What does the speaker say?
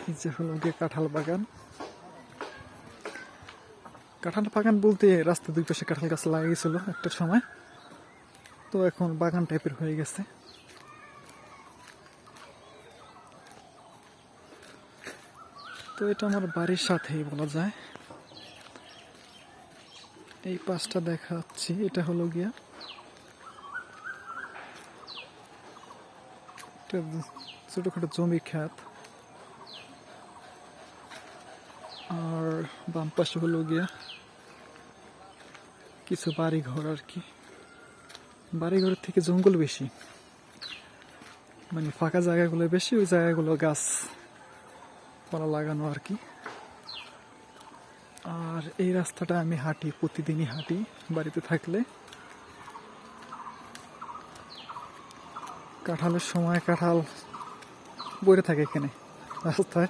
এই যে হলো গিয়ে কাঁঠাল বাগান। কাঁঠাল বাগান বলতে রাস্তা দুই পাশে কাঁঠাল গাছ লাগিয়েছিল একটা সময়, তো এখন বাগান টাইপের হয়ে গেছে। তো এটা আমার বাড়ির সাথেই বলা যায়। এই পাশটা দেখাচ্ছি, এটা হলো গিয়া ছোটখাটো জমি ক্ষেত, আর বাম পাশে হলো গিয়া কিছু বাড়ি ঘর আর কি। বাড়ি ঘরের থেকে জঙ্গল বেশি, মানে ফাঁকা জায়গাগুলো বেশি, ওই জায়গাগুলো গাছ পালা লাগানো আর কি। আর এই রাস্তাটা আমি হাঁটি, প্রতিদিনই হাঁটি বাড়িতে থাকলে। কাঁঠালের সময় কাঁঠাল পড়ে থাকে এখানে রাস্তায়।